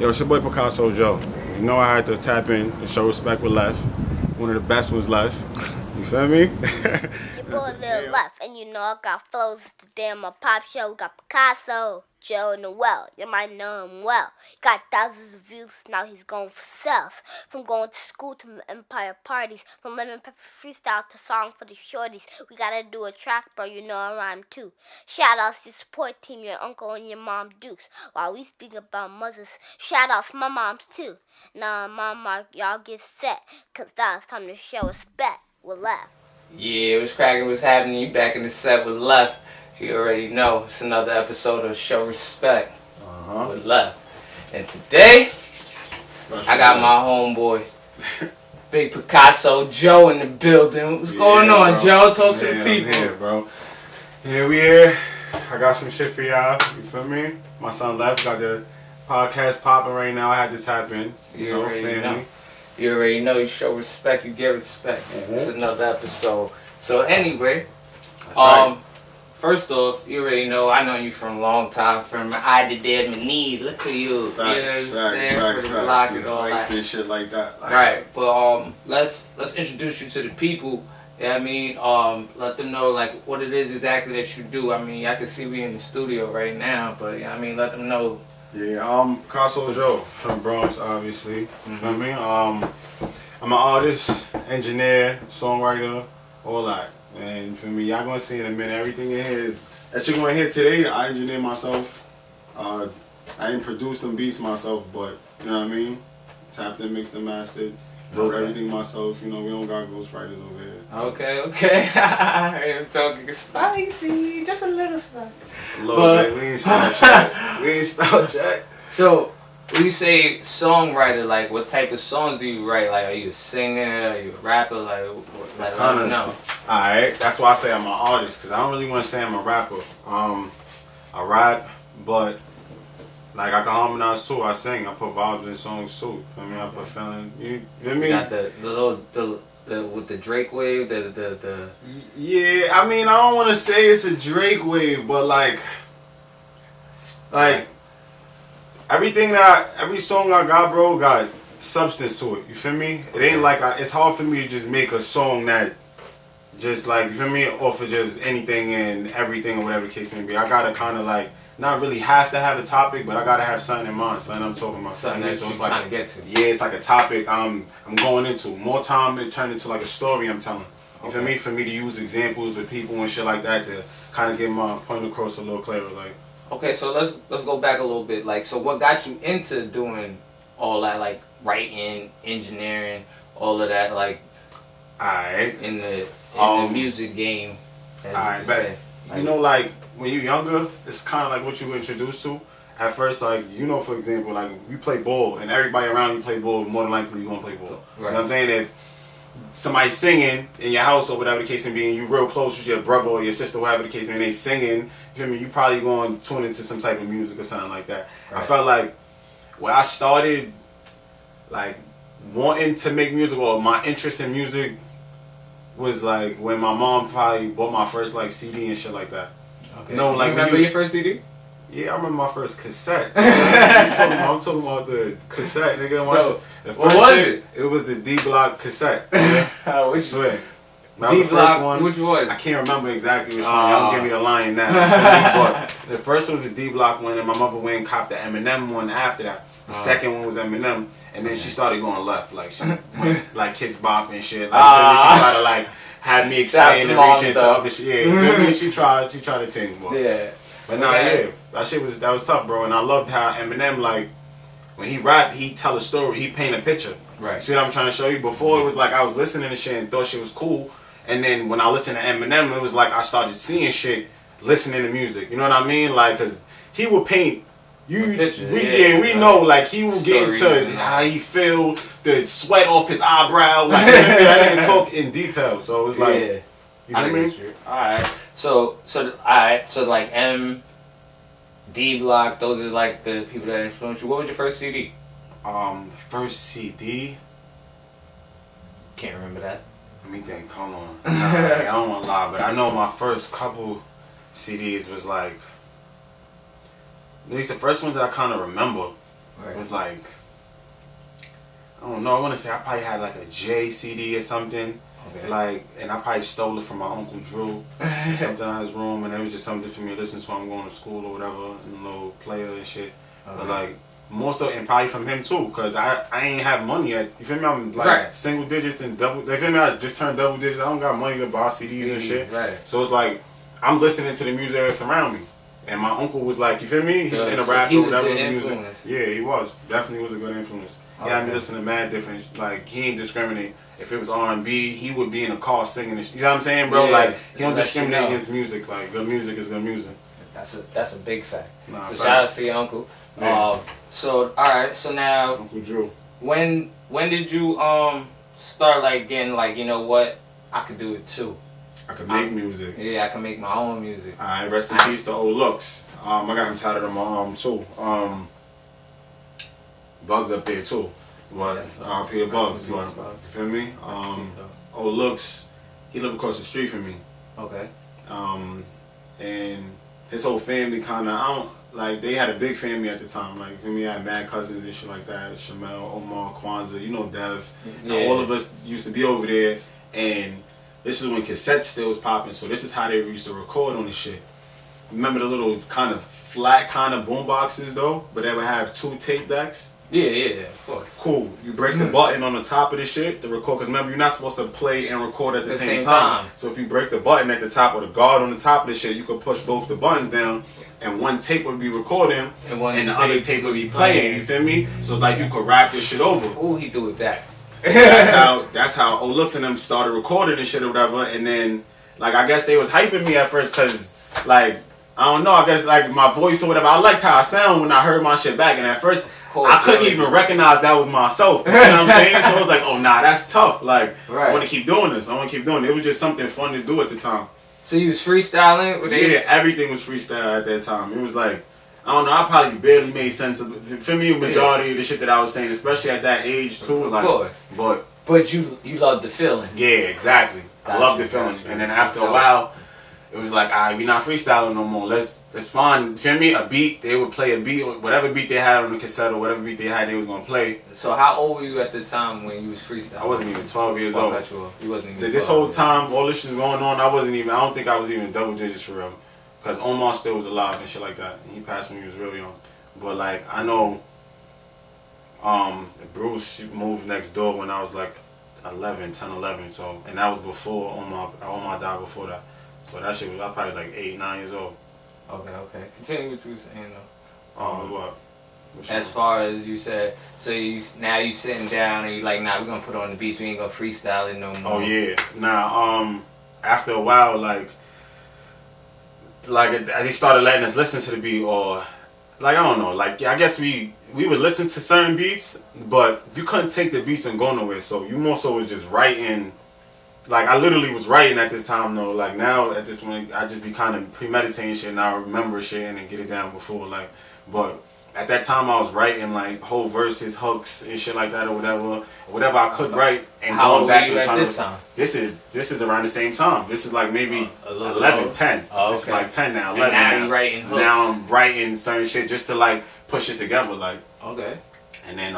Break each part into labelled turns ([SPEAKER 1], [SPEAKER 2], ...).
[SPEAKER 1] Yo, it's your boy Picasso Joe. You know I had to tap in and show respect with left. One of the best ones left. You feel me?
[SPEAKER 2] It's your boy Lil Left, and you know I got flows to damn my pop show. Got Picasso Jo Noel, you might know him well. Got thousands of views, now he's going for sales. From going to school to empire parties, from lemon pepper freestyle to song for the shorties. We gotta do a track, bro, you know I rhyme too. Shout outs to your support team, your uncle and your mom Dukes. While we speak about mothers, shout outs my moms too. Now mama, y'all get set, cause now it's time to show respect with left.
[SPEAKER 3] Yeah, what's cracking, what's happening? You back in the set with Left. You already know it's another episode of Show Respect with Left. And today, I got my homeboy, Big Picasso Joe in the building. What's going on,
[SPEAKER 1] bro.
[SPEAKER 3] Joe? Talk to the people.
[SPEAKER 1] I'm here, bro. Here we here. I got some shit for y'all. You feel me? My son Left got the podcast popping right now. I had to tap in.
[SPEAKER 3] You already know. You already know. You show respect, you get respect. It's another episode. So anyway,
[SPEAKER 1] right.
[SPEAKER 3] First off, you already know. I know you from a long time. From I did damn need. Look at you.
[SPEAKER 1] Facts. Bikes and shit like that. Like,
[SPEAKER 3] right. But let's introduce you to the people. Yeah, I mean, let them know like what it is exactly that you do. I mean, I can see we in the studio right now, but yeah, I mean, let them know.
[SPEAKER 1] Yeah, Picasso Joe from Bronx, obviously. You feel me? I'm an artist, engineer, songwriter, all that. And for me, y'all gonna see in a minute, everything in here is that you're gonna hear today. I engineered myself. I didn't produce them beats myself, but you know what I mean. Tapped and mixed and mastered. Wrote everything myself. You know, we don't got ghostwriters over here.
[SPEAKER 3] Okay. I'm talking spicy, just a little spicy.
[SPEAKER 1] A little bit. We ain't start Jack.
[SPEAKER 3] So, when you say songwriter, like what type of songs do you write? Like, are you a singer? Are you a rapper? Like I don't know.
[SPEAKER 1] Alright, that's why I say I'm an artist, because I don't really want to say I'm a rapper. I rap, but like I can harmonize too. I sing. I put vibes in songs too. I mean, I put feeling. You know what I mean?
[SPEAKER 3] Got the little with the Drake wave. The.
[SPEAKER 1] Yeah, I mean, I don't want to say it's a Drake wave, but like every song I got, bro, got substance to it. You feel me? It ain't like it's hard for me to just make a song that just like, you feel me, off of just anything and everything or whatever the case may be. I gotta kind of like not really have to have a topic, but I gotta have something in mind, something I'm talking about.
[SPEAKER 3] Something that you're trying to get to.
[SPEAKER 1] Yeah, it's like a topic I'm going into. More time it turned into like a story I'm telling. You feel me? For me to use examples with people and shit like that to kind of get my point across a little clearer, like.
[SPEAKER 3] Okay, so let's go back a little bit. Like, so what got you into doing all that, like writing, engineering, all of that, like, in the music game?
[SPEAKER 1] Alright, but you know, like when you're younger, it's kind of like what you were introduced to. At first, like, you know, for example, like you play ball and everybody around you play ball, more than likely you're gonna play ball.
[SPEAKER 3] Right.
[SPEAKER 1] You know what I'm saying? If somebody's singing in your house or whatever the case may be, and you real close with your brother or your sister, whatever the case may be, and they singing, you feel me? You probably going to tune into some type of music or something like that. Right. I felt like when I started, like, wanting to make music, or my interest in music was like when my mom probably bought my first like CD and shit like that.
[SPEAKER 3] Okay.
[SPEAKER 1] No, like,
[SPEAKER 3] you remember your first CD?
[SPEAKER 1] Yeah, I remember my first cassette. I'm talking about the cassette, nigga.
[SPEAKER 3] So, what was it?
[SPEAKER 1] It was the D Block cassette.
[SPEAKER 3] Which
[SPEAKER 1] one?
[SPEAKER 3] D Block? Which one?
[SPEAKER 1] I can't remember exactly which one. Y'all give me the line now. But the first one was the D Block one, and my mother went and copped the Eminem one after that. The second one was Eminem, and then she started going left, like she went, like Kids Bop and shit. Like she tried to like have me explain and reach into other shit. Yeah, she tried to think more.
[SPEAKER 3] Yeah.
[SPEAKER 1] But that was tough, bro. And I loved how Eminem, like, when he rap, he tell a story, he paint a picture.
[SPEAKER 3] Right.
[SPEAKER 1] See what I'm trying to show you? Before it was like I was listening to shit and thought shit was cool, and then when I listened to Eminem, it was like I started seeing shit, listening to music. You know what I mean? Like, cause he would paint. We know, like, he would get into how he feel, the sweat off his eyebrow, like that nigga talk in detail. So it was like, you know what I mean?
[SPEAKER 3] Alright. So like D Block, those are like the people that influenced you. What was your first CD?
[SPEAKER 1] The first CD.
[SPEAKER 3] Can't remember that.
[SPEAKER 1] Let me think. Hold on. I don't want to lie, but I know my first couple CDs was like, at least the first ones that I kind of remember It was like, I don't know, I want to say I probably had like a J CD or something.
[SPEAKER 3] Okay.
[SPEAKER 1] Like, and I probably stole it from my Uncle Drew, something out his room, and it was just something for me to listen to. I'm going to school or whatever, and a little player and shit. Okay. But like, more so, and probably from him too, cause I ain't have money yet. You feel me? I'm like single digits and double. You feel me? I just turned double digits. I don't got money to buy CDs and shit. Right. So it's like I'm listening to the music that's around me, and my uncle was like, you feel me? He in a rap or whatever music. Yeah, he was definitely was a good influence. He had me listening to mad different. Like he ain't discriminate. If it was R&B, he would be in a car singing this. You know what I'm saying, bro? Yeah, like he don't discriminate against music. Like good music is good music.
[SPEAKER 3] That's a big fact.
[SPEAKER 1] Nah,
[SPEAKER 3] so shout out to your uncle. Yeah. So all right. So now,
[SPEAKER 1] Uncle Drew.
[SPEAKER 3] When did you start like getting like, you know what, I could do it too.
[SPEAKER 1] I could make music.
[SPEAKER 3] Yeah, I can make my own music.
[SPEAKER 1] Alright, rest in peace to old Lux. I got him tatted on my arm too. Bugs up there too. But R.P. Bugs, but you feel me? Old Lux, he lived across the street from me.
[SPEAKER 3] Okay.
[SPEAKER 1] And his whole family kinda, they had a big family at the time. Like, for me, I had mad cousins and shit like that. Shamel, Omar, Kwanzaa, you know Dev. Yeah. All of us used to be over there, and this is when cassettes still was popping, so this is how they used to record on the shit. Remember the little kind of flat kind of boom boxes though, but they would have 2 tape decks?
[SPEAKER 3] Yeah, of course.
[SPEAKER 1] Cool. You break the button on the top of the shit to record, because remember, you're not supposed to play and record at the same time. So if you break the button at the top or the guard on the top of the shit, you could push both the buttons down, and one tape would be recording, and the other tape would be playing. You feel me? So it's like you could rap this shit over.
[SPEAKER 3] Oh, he do it back.
[SPEAKER 1] So that's how old Lux and them started recording and shit or whatever, and then like I guess they was hyping me at first, cause like I don't know, I guess like my voice or whatever, I liked how I sound when I heard my shit back, and at first I couldn't even recognize that was myself. You know what I'm saying? So I was like, oh nah, that's tough. Like I want to keep doing this. I want to keep doing it. It was just something fun to do at the time.
[SPEAKER 3] So you was freestyling?
[SPEAKER 1] Yeah, everything was freestyle at that time. It was like, I don't know, I probably barely made sense of it. For me, the majority of the shit that I was saying, especially at that age too. Like, of course. But
[SPEAKER 3] you loved the feeling.
[SPEAKER 1] Yeah, exactly. I loved the feeling. And then after a while, it was like, alright, we not freestyling no more. Let's find, feel me, a beat. They would play a beat, whatever beat they had on the cassette or whatever beat they had, they was gonna play.
[SPEAKER 3] So how old were you at the time when you was freestyling?
[SPEAKER 1] I wasn't even 12 years old.
[SPEAKER 3] You wasn't even
[SPEAKER 1] this whole time, all this shit was going on, I don't think I was even double digits for real. Because Omar still was alive and shit like that. And he passed when he was real young. But like, I know Bruce moved next door when I was like 10, 11. So, and that was before Omar died before that. So that shit was, I probably was like 8, 9 years old.
[SPEAKER 3] Okay. Continue what you were saying though.
[SPEAKER 1] What?
[SPEAKER 3] As far as you said, so now you sitting down and you like, nah, we're gonna put on the beats, we ain't gonna freestyle it no more.
[SPEAKER 1] Oh yeah. Nah, after a while, like they started letting us listen to the beat, or like I don't know, like I guess we would listen to certain beats, but you couldn't take the beats and go nowhere. So you more so was just writing. Like I literally was writing at this time though. Like now at this point, I just be kind of premeditating shit and I remember shit and then get it down before. Like, but at that time I was writing like whole verses, hooks and shit like that or whatever I could write. And
[SPEAKER 3] how
[SPEAKER 1] going back
[SPEAKER 3] old were you at this time?
[SPEAKER 1] This is around the same time. This is like maybe 11, 10. Oh, okay. This is like 10 now, 11
[SPEAKER 3] now. You're writing hooks.
[SPEAKER 1] Now I'm writing certain shit just to like push it together, like.
[SPEAKER 3] Okay.
[SPEAKER 1] And then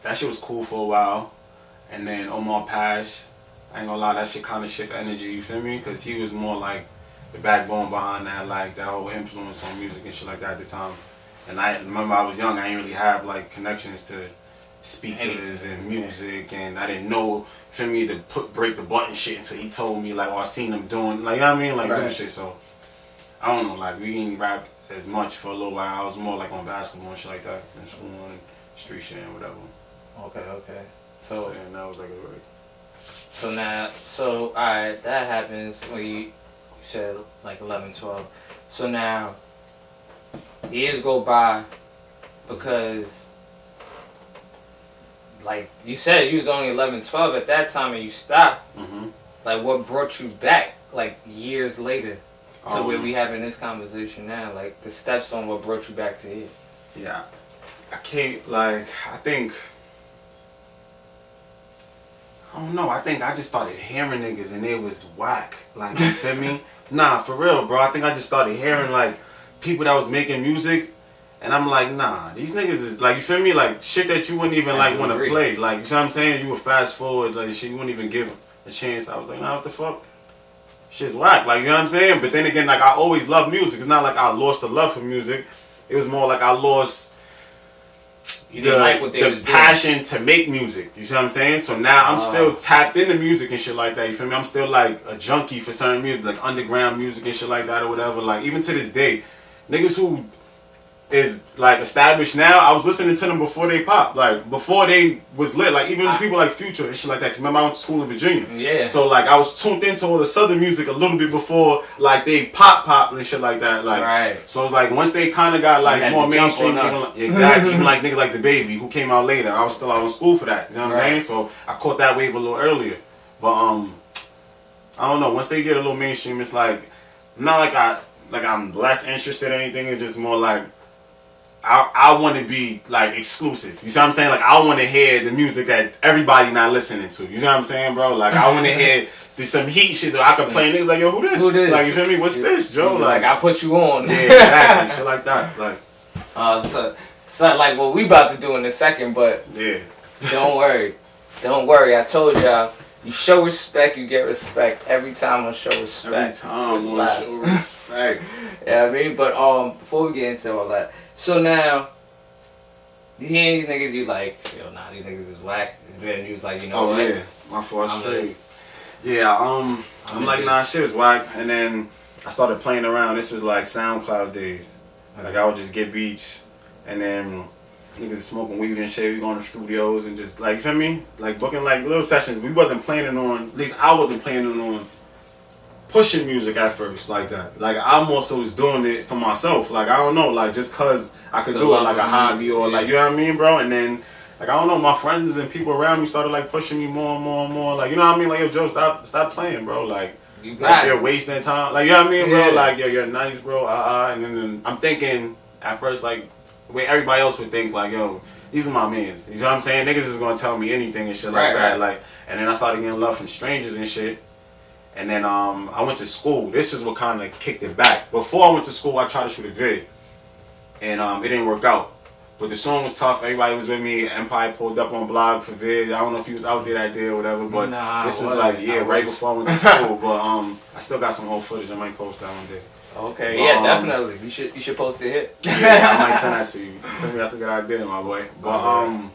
[SPEAKER 1] that shit was cool for a while, and then Omar passed. I ain't gonna lie, that shit kind of shift energy. You feel me? Because he was more like the backbone behind that, like that whole influence on music and shit like that at the time. And I remember I was young. I didn't really have like connections to speakers and music, and I didn't know, feel me, to break the button shit until he told me, like, or I seen him doing, like, you know what I mean, like doing shit. So I don't know, like we didn't rap as much for a little while. I was more like on basketball and shit like that, in school and street shit and whatever.
[SPEAKER 3] Okay. So
[SPEAKER 1] yeah, that was like a break.
[SPEAKER 3] So alright, that happens when you said like 11, 12. So now years go by, because like you said, you was only 11, 12 at that time and you stopped. Mm-hmm. Like what brought you back like years later to where we having this conversation now? Like the steps on what brought you back to here.
[SPEAKER 1] Yeah, I can't, like, I think, I don't know, I think I just started hearing niggas and it was whack. Like, you feel me? Nah, for real, bro. I think I just started hearing like people that was making music And I'm like, nah, these niggas is like, you feel me? Like shit that you wouldn't even like want to play. Like, you know what I'm saying? You would fast forward, like shit you wouldn't even give a chance. I was like, nah, what the fuck? Shit's whack. Like, you know what I'm saying? But then again, like I always loved music. It's not like I lost the love for music. It was more like I lost the passion to make music. You see what I'm saying? So now I'm still tapped into music and shit like that. You feel me? I'm still like a junkie for certain music, like underground music and shit like that or whatever. Like even to this day, niggas who is like established now, I was listening to them before they popped, like before they was lit, like even people like Future and shit like that. Cause remember I went to school in Virginia, so like I was tuned into all the southern music a little bit before like they pop and shit like that, like so it's like once they kind of got like more mainstream, exactly, even like niggas like The Baby who came out later, I was still out in school for that, you know what I'm saying? So I caught that wave a little earlier, but I don't know, once they get a little mainstream, it's like not like I'm less interested in anything. It's just more like I want to be like exclusive. You see what I'm saying? Like I want to hear the music that everybody not listening to. You see what I'm saying, bro? Like I want to hear some heat shit that I can play. Niggas like, yo, who this? Like you feel me? What's this, Joe?
[SPEAKER 3] Like I put you on.
[SPEAKER 1] Yeah, exactly. Shit like that. Like
[SPEAKER 3] it's not like what we about to do in a second, but don't worry. I told y'all. You show respect, you get respect. Every time I show respect.
[SPEAKER 1] Every time I show respect.
[SPEAKER 3] Yeah, I mean, but before we get into all that, so now you hear these niggas, you like, yo, nah, these niggas is whack. And you was like, you know what? Oh
[SPEAKER 1] yeah, my fault straight. Yeah, I'm like, nah, shit is whack. And then I started playing around. This was like SoundCloud days. Like I would just get beats, and then niggas smoking weed and shit. We going to studios and just like, you feel me? Like booking like little sessions. We wasn't planning on, at least I wasn't planning on pushing music at first like that. Like I'm also was doing it for myself. Like I don't know, like just cause I could do it like a hobby or like, you know what I mean, bro? And then like I don't know, my friends and people around me started like pushing me more and more and more. Like, you know what I mean? Like, yo, Joe, stop playing, bro. Like you're wasting time. Like, you know what I mean, bro? Like, yo, you're nice, bro. And then I'm thinking at first like the way everybody else would think, like, yo, these are my mans. You know what I'm saying? Niggas is gonna tell me anything and shit like that. Like, and then I started getting love from strangers and shit. And then I went to school. This is what kind of kicked it back. Before I went to school, I tried to shoot a vid, and it didn't work out. But the song was tough. Everybody was with me. Empire pulled up on blog for vid. I don't know if he was out there that day or whatever. But this was like right before I went to school. But I still got some old footage. I might post that one day.
[SPEAKER 3] Okay, but, definitely. You should post a hit.
[SPEAKER 1] Yeah, I might send that to you. You feel me? That's a good idea, my boy. But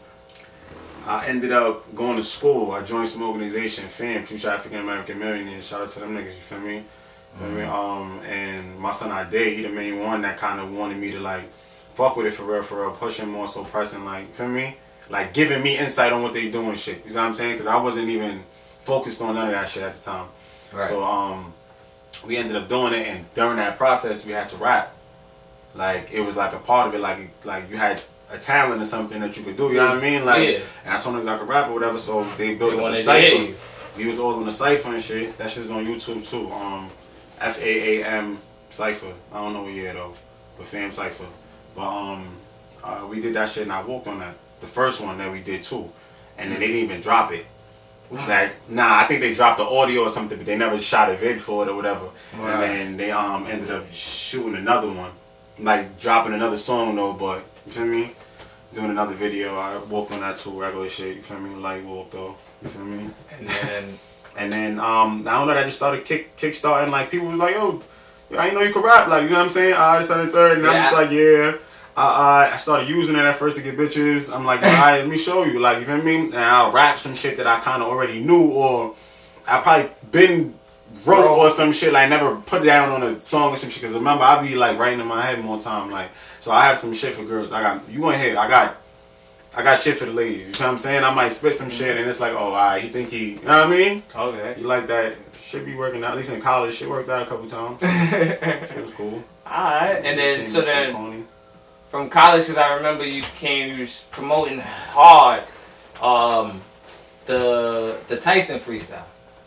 [SPEAKER 1] I ended up going to school. I joined some organization, FAM, Future African American Millionaires. Shout out to them niggas, you feel me? And my son Ade, he the main one that kind of wanted me to like fuck with it for real, pushing more so pressing, like, you feel me? Like giving me insight on what they doing shit. You know what I'm saying? Because I wasn't even focused on none of that shit at the time. Right. So we ended up doing it, and during that process we had to rap. Like it was like a part of it, like you had a talent or something that you could do, you know what I mean? Like, and I told them I could rap or whatever, so they built up a cipher. We was all on the cipher and shit. That shit's on YouTube too. FAAM cipher. I don't know what year though, but FAM cipher. But we did that shit and I walked on that. The first one that we did too, and then they didn't even drop it. Like, I think they dropped the audio or something, but they never shot a vid for it or whatever. Right. And then they ended up shooting another one, like dropping another song though, but you feel me? Doing another video, I walked on that too, regular shit, you feel me? Light walk though, you feel me? And then I don't know, I just started kickstarting, like people was like, yo, I didn't know you could rap, like, you know what I'm saying? I started third, and I'm just like, I started using it at first to get bitches. I'm like, alright, let me show you, like, you feel me? And I'll rap some shit that I kind of already knew, or I probably been wrote or some shit, like never put down on a song or some shit. Cause remember, I be like writing in my head more time, like, so I have some shit for girls. I got shit for the ladies. You know what I'm saying? I might spit some shit and it's like, oh, alright, he think he, you know what I mean? Okay. You like that? Shit be working out. At least in college, shit worked out a couple times. Shit was cool.
[SPEAKER 3] Alright, and then so then from college, cause I remember you was promoting hard, the Tyson freestyle.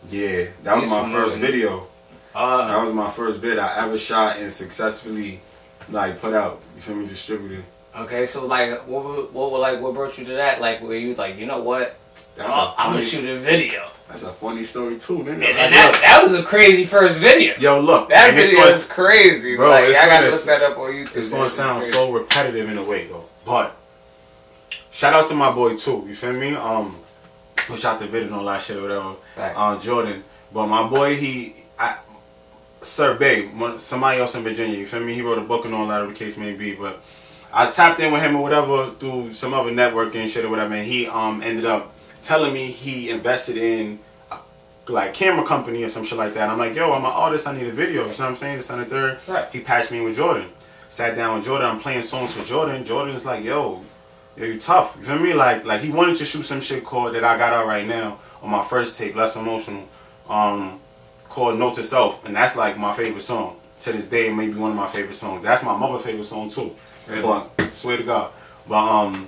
[SPEAKER 1] Yeah, that was my first video. That was my first vid I ever shot and successfully like put out. You feel me? Distributed.
[SPEAKER 3] Okay, so like, what brought you to that? Like, where you was like, you know what? I'm gonna shoot a video.
[SPEAKER 1] That's a funny story too, nigga.
[SPEAKER 3] And that was a crazy first video.
[SPEAKER 1] Yo, look,
[SPEAKER 3] that video was crazy,
[SPEAKER 1] bro.
[SPEAKER 3] Like, I gotta look that up on YouTube.
[SPEAKER 1] It's gonna sound so repetitive in a way, though. But shout out to my boy too. You feel me? Who shot the video and all that shit or whatever. Right. Jordan. But my boy, Sir Bay, somebody else in Virginia. You feel me? He wrote a book and all that, whatever the case may be. But I tapped in with him or whatever through some other networking shit or whatever, and he ended up telling me he invested in like camera company or some shit like that. I'm like, yo, I'm an artist, I need a video. You know what I'm saying? This on the third. Right. He patched me in with Jordan. Sat down with Jordan. I'm playing songs for Jordan. Jordan's like, yo, you tough. You feel me? Like he wanted to shoot some shit called that I got out right now on my first tape, Less Emotional, called Note to Self, and that's like my favorite song to this day. Maybe one of my favorite songs. That's my mother's favorite song too. Really? But swear to God. But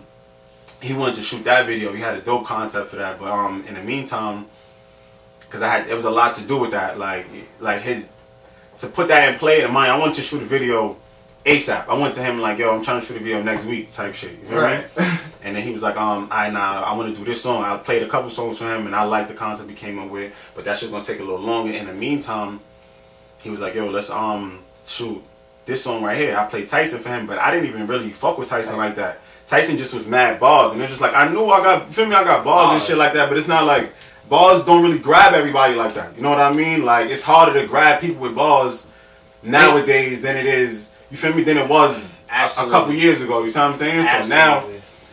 [SPEAKER 1] he wanted to shoot that video. He had a dope concept for that. But in the meantime, because it was a lot to do with that. Like to put that in play in mind, I wanted to shoot a video ASAP. I went to him like, yo, I'm trying to shoot a video next week type shit. You feel me? And then he was like, I want to do this song. I played a couple songs for him, and I liked the concept he came up with, but that shit's gonna take a little longer. In the meantime, he was like, yo, let's shoot this song right here. I played Tyson for him, but I didn't even really fuck with Tyson like that. Tyson just was mad bars, and it's just like, I knew I got bars and shit like that, but it's not like, bars don't really grab everybody like that. You know what I mean? Like, it's harder to grab people with bars nowadays than it is, you feel me, than it was a couple years ago. You see what I'm saying? Absolutely. So now,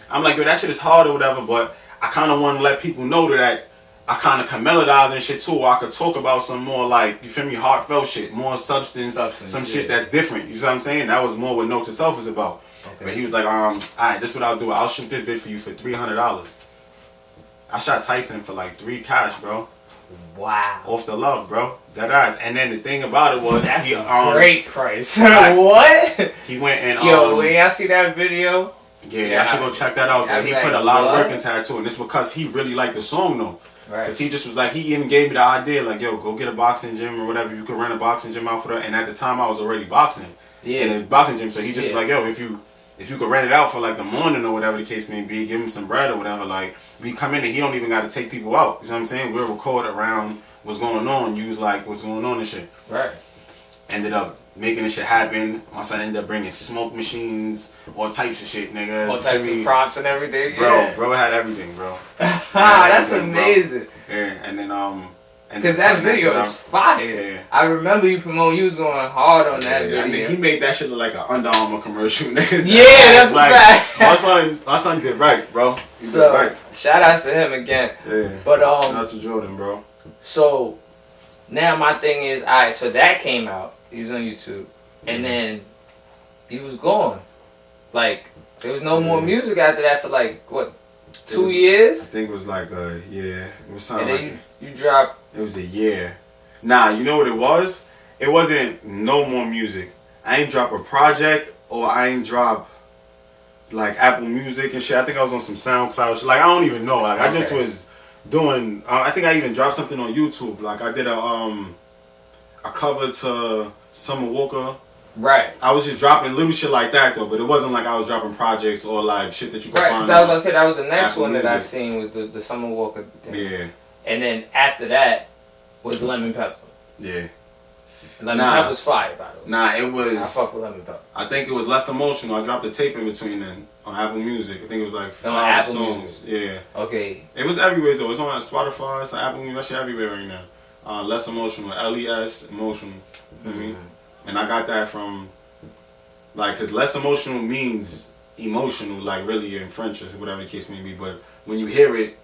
[SPEAKER 1] I'm like, yo, that shit is hard or whatever, but I kind of want to let people know that I kind of can melodize and shit too, or I could talk about some more, like, you feel me, heartfelt shit, more substance some shit that's different. You see what I'm saying? That was more what Note to Self is about. Okay. But he was like, alright, this is what I'll do. I'll shoot this vid for you for $300. I shot Tyson for like $3 cash, bro. Wow. Off the love, bro. That ass. And then the thing about it was,
[SPEAKER 3] that's a great price. What?
[SPEAKER 1] He went and
[SPEAKER 3] yo, when y'all see that video,
[SPEAKER 1] yeah, I should go check that out. Though. He put a lot of work into that too, and it's because he really liked the song though. Right. Because he just was like, he even gave me the idea, like, yo, go get a boxing gym or whatever. You could rent a boxing gym out for that. And at the time, I was already boxing in his boxing gym, so he just was like, yo, if you could rent it out for like the morning or whatever the case may be, give him some bread or whatever, like, we come in and he don't even got to take people out. You know what I'm saying? We'll record around what's going on, use like what's going on and shit. Right. Ended up making this shit happen. My son ended up bringing smoke machines, all types of shit, nigga.
[SPEAKER 3] All types of props and everything.
[SPEAKER 1] Bro had everything, bro.
[SPEAKER 3] That's amazing.
[SPEAKER 1] Bro. Yeah, and then
[SPEAKER 3] because that video is fire. Yeah. I remember you promoting. You was going hard on that video.
[SPEAKER 1] I mean, he made that shit look like an Under Armour commercial, nigga.
[SPEAKER 3] Yeah, that's like
[SPEAKER 1] right. My son did right, bro. He did right.
[SPEAKER 3] Shout out to him again.
[SPEAKER 1] Yeah.
[SPEAKER 3] But
[SPEAKER 1] shout out to Jordan, bro.
[SPEAKER 3] So now my thing is, alright. So that came out. He was on YouTube, and then he was gone. Like there was no more music after that for like what? 2 years?
[SPEAKER 1] I think it was like it was something.
[SPEAKER 3] And then you dropped.
[SPEAKER 1] It was a year. Nah, you know what it was? It wasn't no more music. I ain't drop a project or I ain't drop like Apple Music and shit. I think I was on some SoundCloud shit. Like I don't even know. Like I just was doing. I think I even dropped something on YouTube. Like I did a cover to Summer Walker.
[SPEAKER 3] Right.
[SPEAKER 1] I was just dropping little shit like that though, but it wasn't like I was dropping projects or like shit that you could find.
[SPEAKER 3] Right, I was gonna say that was the next Apple one that I seen with the Summer Walker thing.
[SPEAKER 1] Yeah.
[SPEAKER 3] And then after that was Lemon Pepper.
[SPEAKER 1] Yeah.
[SPEAKER 3] Lemon Pepper's fire, by the way.
[SPEAKER 1] Nah, it was.
[SPEAKER 3] I fuck with Lemon Pepper.
[SPEAKER 1] I think it was Less Emotional. I dropped the tape in between then on Apple Music. I think it was like 5 songs. Yeah.
[SPEAKER 3] Okay.
[SPEAKER 1] It was everywhere though. It's on Spotify. It's on Apple Music. That shit everywhere right now. Less Emotional. LES Emotional. You know what I mean? And I got that from like, cause Less Emotional means emotional, like really in French or whatever the case may be. But when you hear it,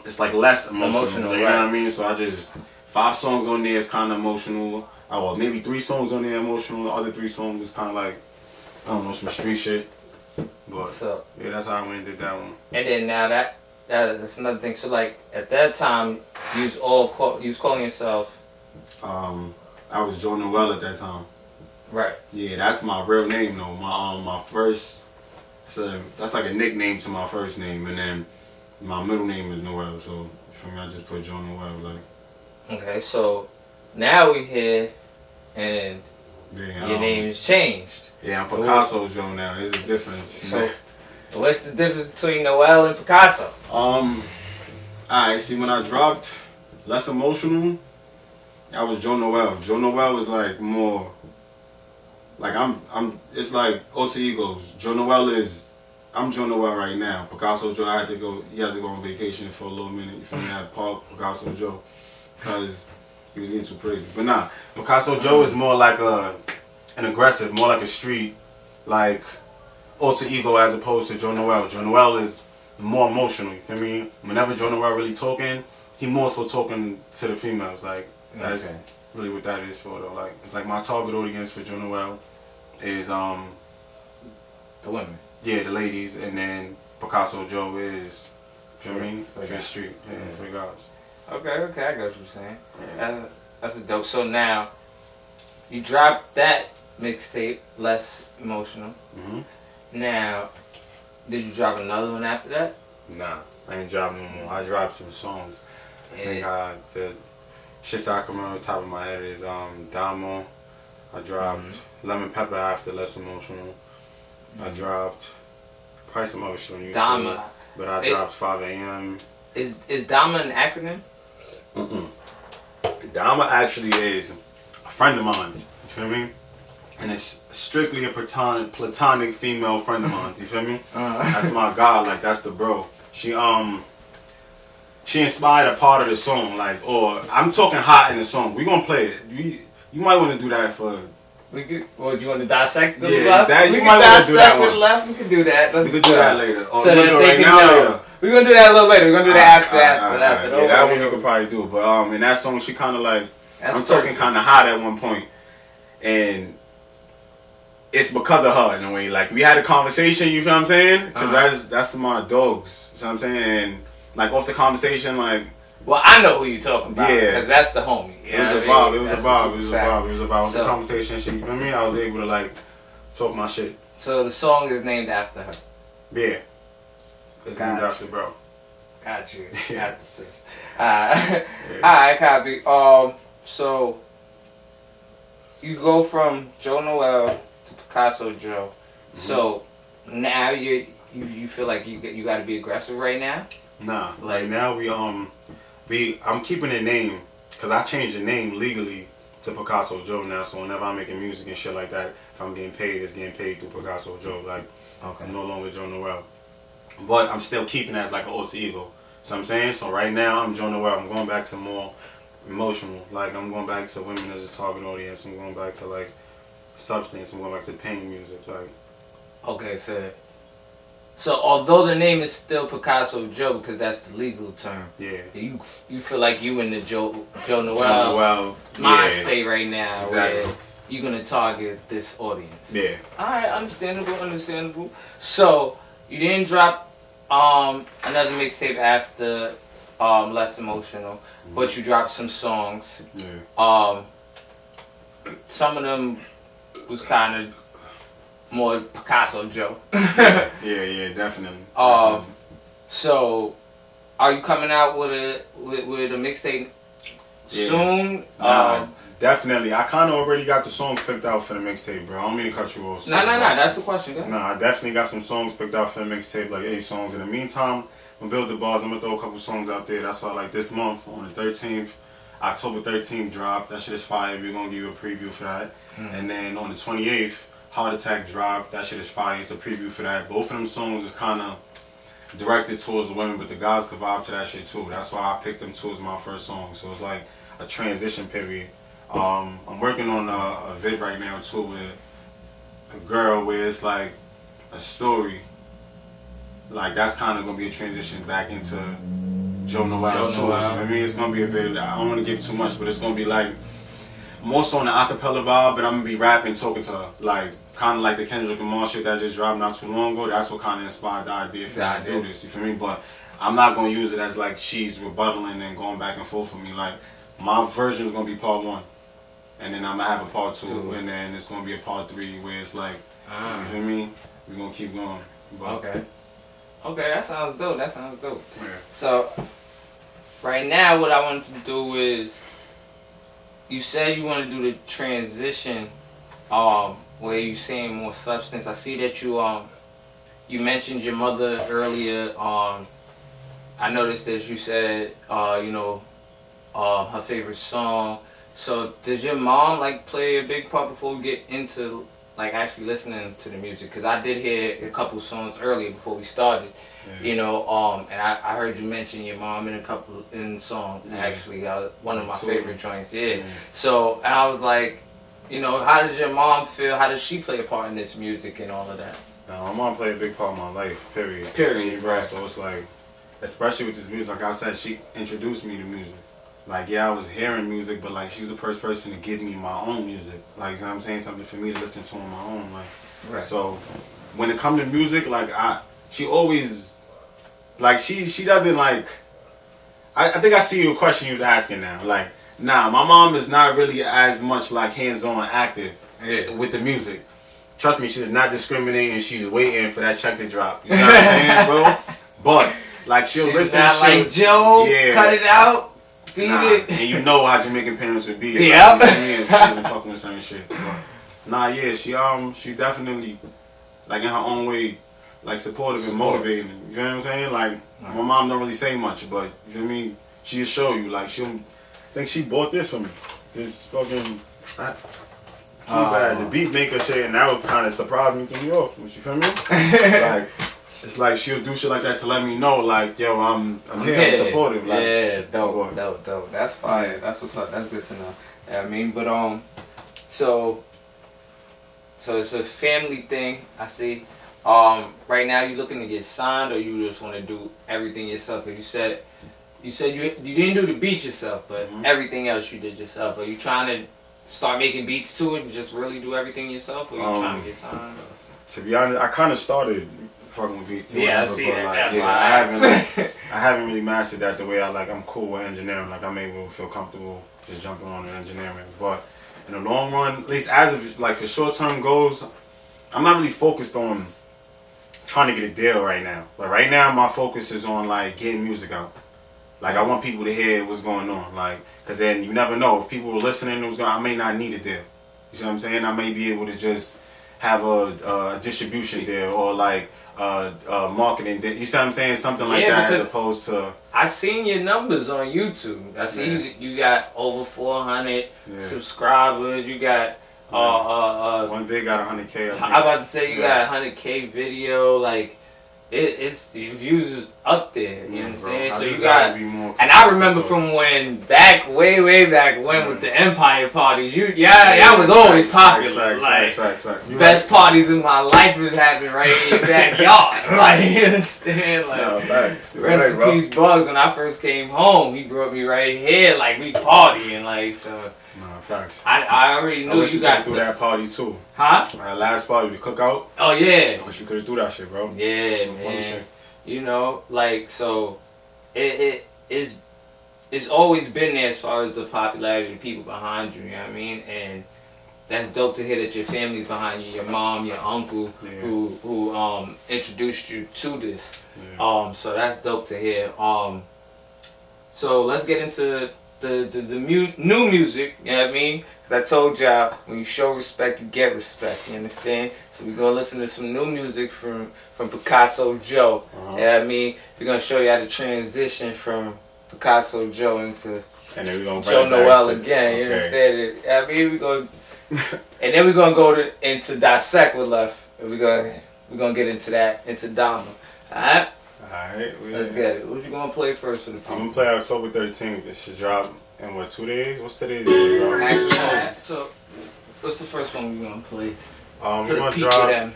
[SPEAKER 1] it's like less emotional. You know what I mean? So I just 5 songs on there is kind of emotional. Well, maybe 3 songs on there emotional. The other 3 songs is kind of like, I don't know, some street shit. But yeah, that's how I went and did that one.
[SPEAKER 3] And then now that's another thing. So like at that time, you was calling yourself.
[SPEAKER 1] I was Jo Noel at that time.
[SPEAKER 3] Right.
[SPEAKER 1] Yeah, that's my real name though. My first, that's like a nickname to my first name, and then my middle name is Noel. So for me, I just put Jo Noel. Like.
[SPEAKER 3] Okay, so now we here, and your name has changed.
[SPEAKER 1] Yeah, I'm Picasso Joe now. There's a difference.
[SPEAKER 3] So, what's the difference between Noel and Picasso?
[SPEAKER 1] Alright, see, when I dropped Less Emotional, I was Jo Noel. Jo Noel was like more, like it's like alter egos. Jo Noel is, I'm Jo Noel right now. Picasso Joe, he had to go on vacation for a little minute. You feel me? I had Paul Picasso Joe, because he was getting too crazy. But nah, Picasso Joe is more like an aggressive, more like a street, like alter ego as opposed to Jo Noel. Jo Noel is more emotional, you feel me? Whenever Jo Noel really talking, he more so talking to the females, like, that's really what that is for though. Like, it's like my target audience for Jo Noel is
[SPEAKER 3] the women.
[SPEAKER 1] Yeah, the ladies, and then Picasso Joe is, you feel me? For the street, for the guys.
[SPEAKER 3] Okay, I got what you're saying. Yeah. That's a dope. So now, you dropped that mixtape, Less Emotional. Now, did you drop another one after that?
[SPEAKER 1] Nah, I ain't dropped no more. I dropped some songs. I think the shit that I can remember on the top of my head is Damo. I dropped Lemon Pepper after Less Emotional. I dropped probably some other shit on YouTube.
[SPEAKER 3] Dama.
[SPEAKER 1] But I dropped 5 a.m.
[SPEAKER 3] Is Dama an acronym?
[SPEAKER 1] Dama actually is a friend of mine. You feel me? And it's strictly a platonic female friend of mine. You feel me? That's my god. Like, that's the bro. She inspired a part of the song. Like, or I'm talking hot in the song. We gonna play it. You might want to do that for.
[SPEAKER 3] We could. Well, do you want to dissect the
[SPEAKER 1] left?
[SPEAKER 3] That
[SPEAKER 1] you might want to do that one.
[SPEAKER 3] Left. We can do that.
[SPEAKER 1] We could do that later. Or
[SPEAKER 3] so
[SPEAKER 1] we do it right now later.
[SPEAKER 3] We're gonna do that a little later. We're gonna do that after that.
[SPEAKER 1] Yeah, that one you could probably do. But in that song, she kind of like, I'm talking kind of hot at one point, and it's because of her in a way. Like, we had a conversation. You feel what I'm saying? Because that's my dogs. You know what I'm saying? And like off the conversation, like.
[SPEAKER 3] Well, I know who you're talking about. Yeah. Because that's the homie.
[SPEAKER 1] It was a vibe. It was a vibe. It was a vibe. It was about the conversation. Shit. You know what I mean? I was able to like talk my shit.
[SPEAKER 3] So the song is named after her.
[SPEAKER 1] Yeah. It's named after bro.
[SPEAKER 3] Got you. After sis. Alright, copy. So you go from Jo Noel to Picasso Joe. So now you feel like you got to be aggressive right now?
[SPEAKER 1] Nah. Right now I'm keeping the name because I changed the name legally to Picasso Joe now. So whenever I'm making music and shit like that, if I'm getting paid, it's getting paid through Picasso Joe. Like, I'm no longer Jo Noel. But I'm still keeping it as like an alter ego. So I'm saying, so right now I'm Jo Noel. I'm going back to more emotional. Like, I'm going back to women as a target audience. I'm going back to like substance. I'm going back to pain music. Like,
[SPEAKER 3] okay, so although the name is still Picasso Joe because that's the legal term.
[SPEAKER 1] Yeah.
[SPEAKER 3] You feel like you in the Jo Noel mind state right now.
[SPEAKER 1] Exactly.
[SPEAKER 3] Where you're gonna target this audience.
[SPEAKER 1] Yeah.
[SPEAKER 3] All right, understandable. So you didn't drop another mixtape after Less Emotional, but you dropped some songs.
[SPEAKER 1] Yeah.
[SPEAKER 3] Some of them was kind of more Picasso Joe.
[SPEAKER 1] yeah, definitely.
[SPEAKER 3] So are you coming out with a mixtape soon?
[SPEAKER 1] Nah, definitely. I kind of already got the songs picked out for the mixtape, bro. I don't mean to cut you off.
[SPEAKER 3] No. That's the question.
[SPEAKER 1] Nah, I definitely got some songs picked out for the mixtape, like 8 songs. In the meantime, I'm gonna build the bars. I'm gonna throw a couple songs out there. That's why, like, this month on the 13th, October 13th drop. That shit is fire. We're gonna give you a preview for that. And then on the 28th, Heart Attack drop. That shit is fire. It's a preview for that. Both of them songs is kind of directed towards the women, but the guys could vibe to that shit too. That's why I picked them two as my first song. So it's like a transition period. I'm working on a vid right now too with a girl where it's like a story. Like, that's kind of gonna be a transition back into Jo Noel too. I mean, it's gonna be a vid. I don't want to give too much, but it's gonna be like more so on the acapella vibe. But I'm gonna be rapping, talking to her, like kind of like the Kendrick Lamar shit that just dropped not too long ago. That's what kind of inspired the idea for me to do this. You feel me? But I'm not gonna use it as like she's rebuttaling and going back and forth with me. Like, my version is gonna be part 1, and then I'm gonna have a part 2, and then it's gonna be a part 3 where it's like, you feel me? We're gonna keep going. But,
[SPEAKER 3] okay, that sounds dope.
[SPEAKER 1] Yeah.
[SPEAKER 3] So right now, what I want to do is, you said you want to do the transition where you seeing more substance. I see that you mentioned your mother earlier. I noticed that you said her favorite song. So does your mom like play a big part before we get into like actually listening to the music? Because I did hear a couple songs earlier before we started. And I heard you mention your mom in a couple in songs. Actually, one of my favorite joints. So and I was like, how does your mom feel? How does she play a part in this music and all of that?
[SPEAKER 1] My mom played a big part in my life. Period.
[SPEAKER 3] Right.
[SPEAKER 1] So it's like, especially with this music, like I said, she introduced me to music. Like, I was hearing music, but like she was the first person to give me my own music. Like, you know what I'm saying, something for me to listen to on my own. Like, so when it comes to music, like she always, like she doesn't like. I think I see your question you was asking now. Like, my mom is not really as much like hands-on active with the music. Trust me, she's not discriminating. She's waiting for that check to drop. You know what I'm saying, bro? But like she'll listen.
[SPEAKER 3] Not like Joe. Cut it out.
[SPEAKER 1] And you know how Jamaican parents would be.
[SPEAKER 3] Yeah.
[SPEAKER 1] Like, she doesn't fucking with certain shit. But, she definitely, like in her own way, like supportive and motivating. You know what I'm saying? Like my mom don't really say much, but you know what I mean. She'll show you. Like I think she bought this for me. This fucking the beat maker shit, and that would kind of surprise me through New York. You feel me? Like. It's like she'll do shit like that to let me know, like, yo, I'm here, I'm supportive. Like,
[SPEAKER 3] dope. That's fire. That's what's up. That's good to know. I mean, but so it's a family thing. I see. Right now you looking to get signed, or you just want to do everything yourself? Cause you said you didn't do the beats yourself, but everything else you did yourself. Are you trying to start making beats too, and just really do everything yourself, or are you trying to get signed?
[SPEAKER 1] To be honest, I kind of started fucking with beats.
[SPEAKER 3] I see that.
[SPEAKER 1] I haven't really mastered that the way I like. I'm cool with engineering. Like I'm able to feel comfortable just jumping on the engineering. But in the long run, at least as of like for short term goals, I'm not really focused on trying to get a deal right now. But right now, my focus is on like getting music out. Like I want people to hear what's going on. Like, cause then you never know if people are listening. I may not need a deal. You know what I'm saying? I may be able to just have a distribution deal or like. Marketing, you see what I'm saying? Something like that as opposed to...
[SPEAKER 3] I seen your numbers on YouTube. I see you got over 400 subscribers. You got...
[SPEAKER 1] one vid got 100K.
[SPEAKER 3] I'm about to say you got 100K video. Like, it's views is up there. You understand?
[SPEAKER 1] Bro,
[SPEAKER 3] so you got... And I remember from when, way back when with the Empire parties, y'all was always popular. Best parties in my life was happening right in your backyard. Like, you understand? Like, rest in peace, Bugs. When I first came home, he brought me right here. Like, we partying. Like, so...
[SPEAKER 1] Facts.
[SPEAKER 3] I already knew you got
[SPEAKER 1] through that party too.
[SPEAKER 3] Huh?
[SPEAKER 1] Our last party, the cookout.
[SPEAKER 3] Oh yeah.
[SPEAKER 1] I wish you could have do that shit, bro.
[SPEAKER 3] Yeah, man. You know, like so, it's always been there as far as the popularity of the people behind you. You know what I mean? And that's dope to hear that your family's behind you. Your mom, your uncle, who introduced you to this. Yeah. So that's dope to hear. So let's get into the new music, you know what I mean? Because I told y'all, when you show respect, you get respect, you understand? So we're going to listen to some new music from Picasso Joe, you know what I mean? We're going to show y'all the transition from Picasso Joe into Jo Noel again, you understand? I mean, we're going and then we're going to go into Dissect with Left, and we're going to get into that, into Dama, alright?
[SPEAKER 1] Alright,
[SPEAKER 3] let's get it. What you gonna play first for the people?
[SPEAKER 1] I'm gonna play October 13th. It should drop in 2 days? What's today's date, bro?
[SPEAKER 3] So, what's the first one we're gonna play?
[SPEAKER 1] We're gonna drop.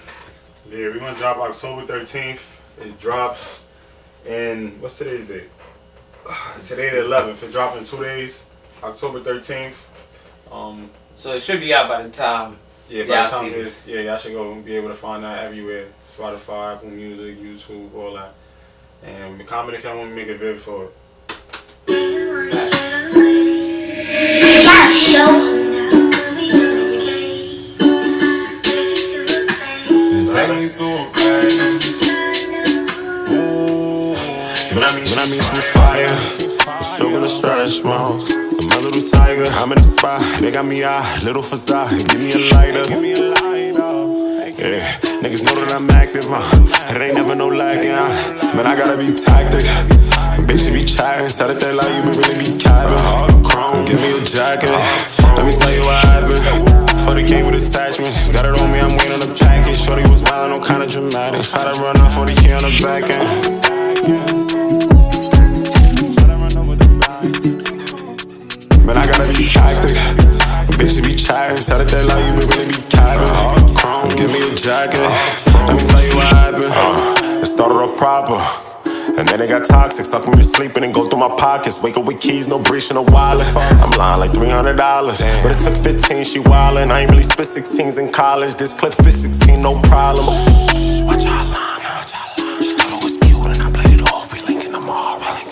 [SPEAKER 1] We're gonna drop October 13th. It drops in what's today's date? Today the 11th. It drops in 2 days. October 13th.
[SPEAKER 3] So it should be out by the time.
[SPEAKER 1] Yeah, by the time it is. Yeah, y'all should go be able to find that everywhere. Spotify, Apple Music, YouTube, all that. And comment if y'all want me to make a video for it. Take me to a place. When I mean some fire, I'm still gonna stretch smoke. I'm a little tiger, I'm in the spot. They got me out, little facade. Give me a lighter.
[SPEAKER 4] Yeah, niggas know that I'm active, it ain't never no lacking, Man, I gotta be tactic. Bitch, be chatting, said that they like you, but really be capping. Hard chrome, give me a jacket. Let me tell you what happened. For the came with attachments, got it on me, I'm waiting on the package. Shorty was wildin', no kinda dramatic. Try to run off 40K on the back end. Man, I gotta be tactic. Bitch, be chatting, said that they like you, but really be capping. Hard chrome, give me a jacket. Let me tell you what happened. It started off proper. And then it got toxic, suck me to sleeping and go through my pockets. Wake up with keys, no breach, no wallet. I'm lying like $300, but it took 15, she wildin'. I ain't really spit 16s in college, this clip fit 16, no problem. Watch our line, she thought it was cute and I played it off, we linking them all. I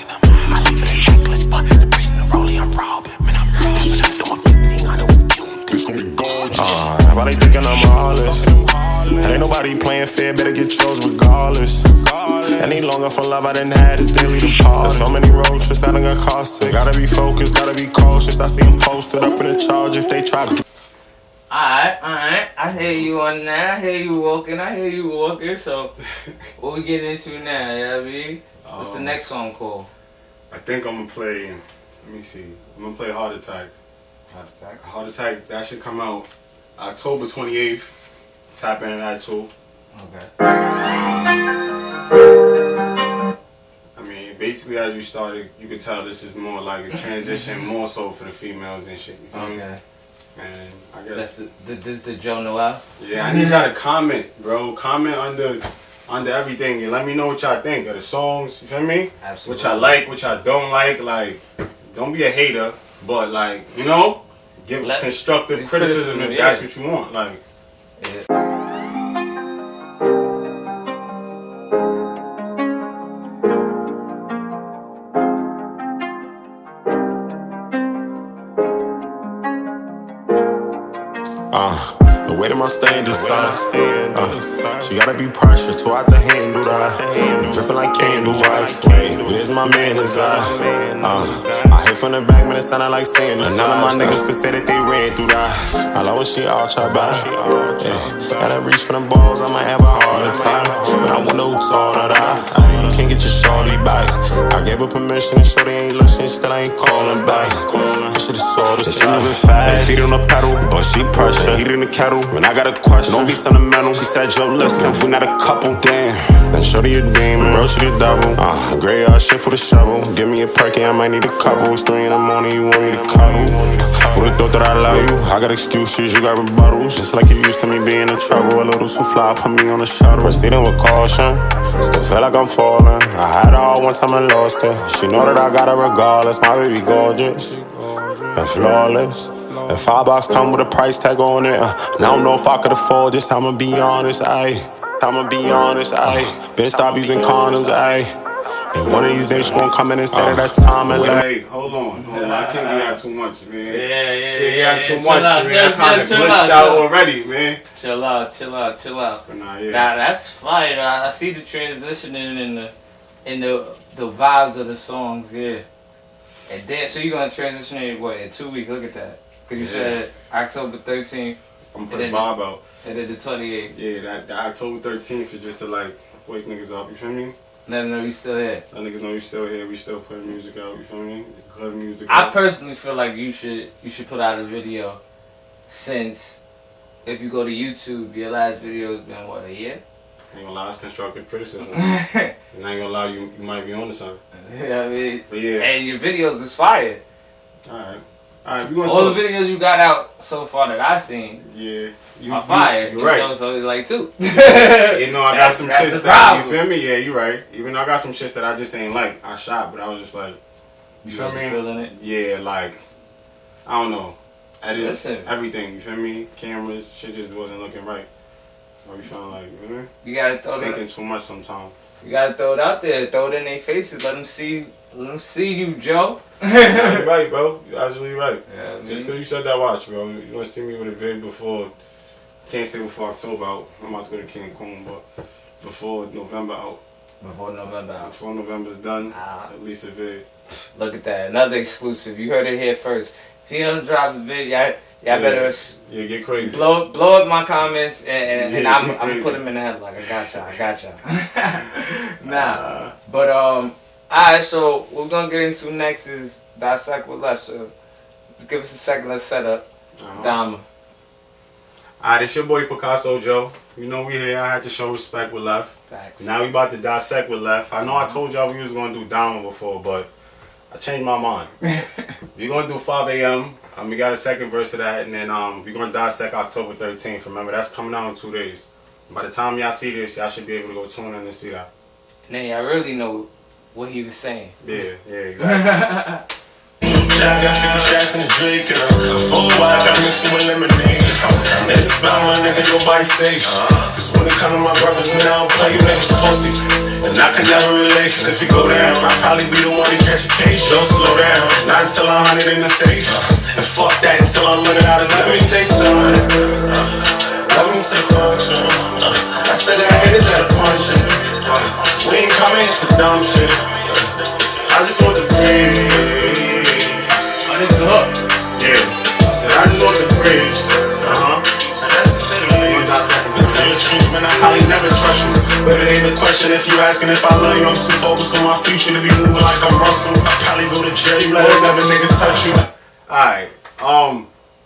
[SPEAKER 4] leave it a necklace, but the priest in the rollie, I'm robbing. Man, I'm robbing, but I throw my 15 on, it was cute. This gon' be gorgeous. Why they thinking I'm lawless? And ain't nobody playing fair, better get yours regardless. Any longer for love I done had is daily to pause. So many road trips I done got caustic. Gotta be focused, gotta be cautious. I see them posted up in the charge if they try to.
[SPEAKER 3] Alright. I hear you on that. I hear you walking. So, what we get into now, you know what I mean? What's the next song called?
[SPEAKER 1] I think I'm gonna play, let me see. I'm gonna play Heart Attack. Heart Attack, that should come out October 28th. Tap in that too.
[SPEAKER 3] Okay.
[SPEAKER 1] I mean, basically as you started, you could tell this is more like a transition, more so for the females and shit. You feel me? And I guess
[SPEAKER 3] this is the Jo Noel.
[SPEAKER 1] Yeah, I need y'all to comment, bro. Comment under everything and let me know what y'all think of the songs. You feel me?
[SPEAKER 3] Absolutely.
[SPEAKER 1] What y'all like, what y'all don't like. Like, don't be a hater, but like, you know, give constructive criticism if that's what you want. Like.
[SPEAKER 3] Yeah.
[SPEAKER 4] The weight of my standards, she gotta be pressure to out the handle that. Dripping like candle wax. Where's my man? I hit from the back, man, it sounded like Sanders. None of my niggas could say that they ran through that. I love when she all try back. Gotta reach for them balls, I might have a heart attack. But I wonder who taught her that. You can't get your shorty back. I gave her permission, and shorty ain't listening, still I ain't calling back. I should've saw this. She moving fast, feet on the pedal, but she pressure. Heat in the kettle, when I got a question, don't be sentimental. She said, Joe, listen, we not a couple, damn. Then shorty a demon, bro, she the double. Graveyard shit for the shovel. Give me a perky, I might need a couple. It's 3 in the morning, you want me to call you? Would've thought that I love you. I got excuses, you got rebuttals. Just like you used to me being in trouble. A little too fly, put me on the shuttle. Proceeding with caution, still feel like I'm falling. I had her all one time and lost it. She know that I got her regardless. My baby gorgeous and flawless. If $5 come with a price tag on it, and I don't know if I could afford this. I'ma be honest, Been stop using condoms, And one of these days she gon' come in and say that time and
[SPEAKER 1] Hey, hold on. I can't get out too much, man.
[SPEAKER 3] Yeah.
[SPEAKER 1] Too much, man. I kinda glitched out already, man.
[SPEAKER 3] Chill out.
[SPEAKER 1] But
[SPEAKER 3] Nah, that's fire. I see the transitioning in the vibes of the songs, yeah. And then, so you're gonna transition in 2 weeks? Look at that. Cause you said October 13th.
[SPEAKER 1] I'm putting Bob out.
[SPEAKER 3] And then the 28th.
[SPEAKER 1] Yeah, that October 13th is just to like wake niggas up. You feel me?
[SPEAKER 3] Let them know you still here.
[SPEAKER 1] Let niggas know you still here. We still putting music out. You feel me? Good music.
[SPEAKER 3] I personally feel like you should put out a video, since if you go to YouTube, your last video has been what, a year?
[SPEAKER 1] I ain't gonna lie, it's constructive criticism. And I ain't gonna lie, you might be on to something.
[SPEAKER 3] Yeah, I mean,
[SPEAKER 1] but yeah.
[SPEAKER 3] And your videos is fire.
[SPEAKER 1] Alright, we gonna
[SPEAKER 3] all the videos you got out so far that I've seen.
[SPEAKER 1] Yeah.
[SPEAKER 3] Are fire.
[SPEAKER 1] You right.
[SPEAKER 3] Know, so it's like 2.
[SPEAKER 1] You know, I got some shits that, you feel me? Yeah, you right. Even though I got some shits that I just ain't like. I shot, but I was just like, you feel me?
[SPEAKER 3] Feeling it?
[SPEAKER 1] Yeah, like, I don't know. Edits, everything, you feel me? Cameras, shit just wasn't looking right. What you feeling like, you know?
[SPEAKER 3] You gotta throw
[SPEAKER 1] thinking too much sometimes.
[SPEAKER 3] You gotta throw it out there, throw it in their faces, let them see you, Joe.
[SPEAKER 1] You're right, bro. You're absolutely right.
[SPEAKER 3] Yeah,
[SPEAKER 1] just because you said that, watch, bro. You want to see me with a vid before, can't say before October out. I'm about to go to Cancun, but before November out.
[SPEAKER 3] Before
[SPEAKER 1] November's done, at least a vid.
[SPEAKER 3] Look at that, another exclusive. You heard it here first. If he don't drop a vid, Y'all better
[SPEAKER 1] get crazy.
[SPEAKER 3] Blow up my comments and I'm gonna put them in the headlock. I got y'all. Nah. But alright, so what we're gonna get into next is dissect with left. So let's give us a second, let's set up. Dama.
[SPEAKER 1] Alright, it's your boy Picasso Joe. You know we here, I had to show respect with left.
[SPEAKER 3] Facts.
[SPEAKER 1] Now we about to dissect with left. I know I told y'all we was gonna do Dama before, but I changed my mind. We're gonna do 5 a.m. We got a second verse of that, and then we're gonna dissect October 13th. Remember, that's coming out in 2 days. By the time y'all see this, y'all should be able to go tune in and see that.
[SPEAKER 3] And then y'all really know what he was saying.
[SPEAKER 1] Yeah, exactly.
[SPEAKER 4] I got 50 shots in the Drake and a full wide, got mixed with lemonade. And it's about my nigga, nobody safe. Cause when it come to my brothers, man, I don't play you niggas pussy. And I can never relate, cause if you go down, I'll probably be the one to catch a case. Don't slow down, not until I'm 100 in the safe. And fuck that until I'm running out of time. Let me say something. Let me say function. I still got haters at a punch. We ain't coming for dumb shit. I just want to breathe.
[SPEAKER 3] This is the hook.
[SPEAKER 1] Yeah. I just want the bridge. That's the city. The truth, man, I probably never trust you. But it ain't the question if you asking if I love you. I'm too focused on my future to be moving like I'm Russell. I probably go to jail, you let another nigga touch you. Alright,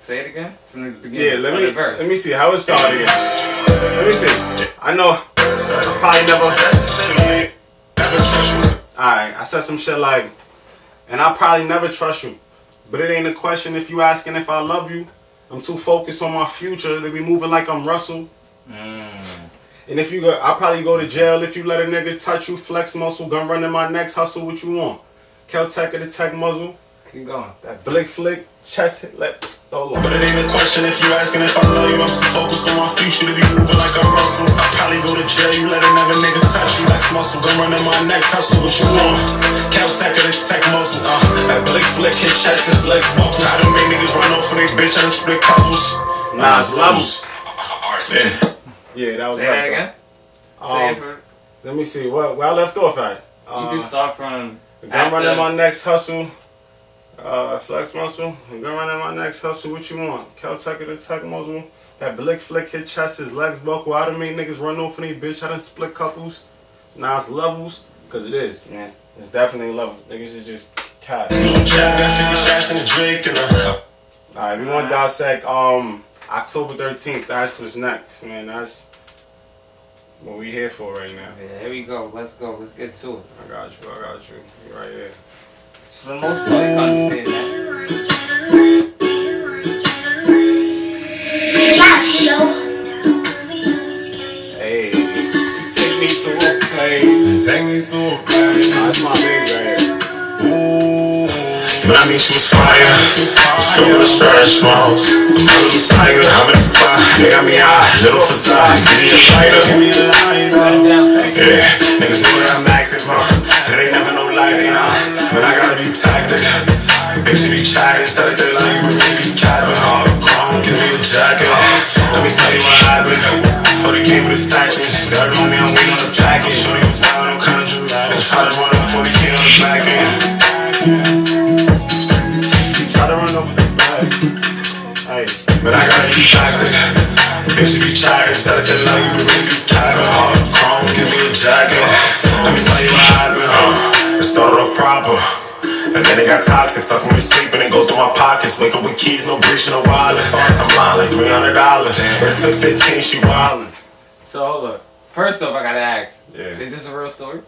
[SPEAKER 3] say it again from the beginning.
[SPEAKER 1] Yeah, let me see how it started again. Let me see. I know I probably never trust you. Alright, I said some shit like, and I probably never trust you. But it ain't a question if you asking if I love you. I'm too focused on my future to be moving like I'm Russell. And if you go, I'll probably go to jail if you let a nigga touch you, flex muscle, gun run in my next hustle, what you want? Kel-Tec or the tech muzzle?
[SPEAKER 3] Keep going.
[SPEAKER 1] That blick flick, chest hit, hold on.
[SPEAKER 4] But it ain't a question if you asking if I love you. I'm too focused on my future to be moving like I'm Russell. I'll probably go to jail, you let another nigga touch you. Flex muscle, gun run in my next hustle, what you want? Kel-Tec or the tech muzzle, that blick flick, hit chest, his legs buckle. I done made niggas run off on they bitch, I done split couples.
[SPEAKER 1] Nah, it's levels. Yeah, that was
[SPEAKER 3] Say that again? Say it for...
[SPEAKER 1] Let me see, where I left off at?
[SPEAKER 3] You can start from...
[SPEAKER 1] Gun running my next hustle. Flex muscle. Gun running my next hustle, what you want? Kel-Tec or the tech muzzle. That blick flick, hit chest, his legs buckle. I done made niggas run off on they bitch, I done split couples. Now it's levels, cause it is, man. It's definitely levels. Niggas is just cat. Alright, we gonna dissect October 13th. That's what's next, man. That's what we here for right now.
[SPEAKER 3] Yeah, here we go. Let's go. Let's get to it.
[SPEAKER 1] I got you. You right here.
[SPEAKER 3] So for the most part, you understand that.
[SPEAKER 1] Hey, take me to a place. That's my baby right here.
[SPEAKER 4] Ooh. But I mean she was fire. Straight with a stretch marks. I'm a little tiger, I'm in the spot. They got me high, little facade. Give me a lighter. Yeah, niggas know that I'm active, It ain't never no lighting, but I gotta be tactic. Bitch, you be chatting, instead of that line, you would really be capping. Give me a jacket. Let me tell you what happened. Before they came with attachments, got it on me, I'm waiting on the package. Shorty was down, I'm kinda dramatic. Try to run up before they came on the back end.
[SPEAKER 1] Try to run up the back. Hey,
[SPEAKER 4] but I gotta be tactic. Bitch, you be chatting, instead of that line, you would really be capping. Give me a jacket. Let me tell you what happened. It started off proper. And then it got toxic, stuck me sleeping and go through my pockets. Wake up with keys, no breach, no wallet. I'm lying like $300. But it took 15, she wildin'.
[SPEAKER 3] So hold up. First off, I gotta ask.
[SPEAKER 1] Yeah.
[SPEAKER 3] Is this a real story?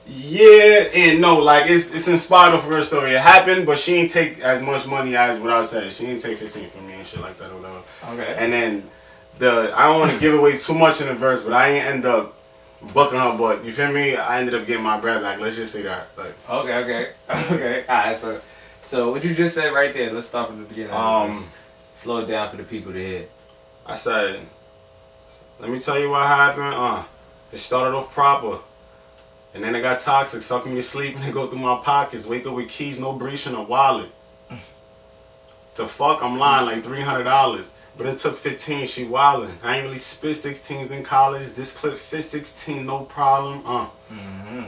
[SPEAKER 1] Yeah and no. Like it's inspired off a real story. It happened, but she ain't take as much money as what I said. She ain't take 15 from me and shit like that or whatever.
[SPEAKER 3] Okay.
[SPEAKER 1] And then I don't want to give away too much in the verse, but I ain't end up booking her. But you feel me? I ended up getting my bread back. Let's just say that. Like.
[SPEAKER 3] Okay. Alright, so what you just said right there. Let's start from the beginning. Slow it down for the people to hear.
[SPEAKER 1] I said, let me tell you what happened. It started off proper. And then it got toxic, sucking me to sleep and then go through my pockets. Wake up with keys, no breach in a wallet. The fuck, I'm lying, like $300. But it took 15, she wildin'. I ain't really spit 16s in college. This clip fit 16, no problem.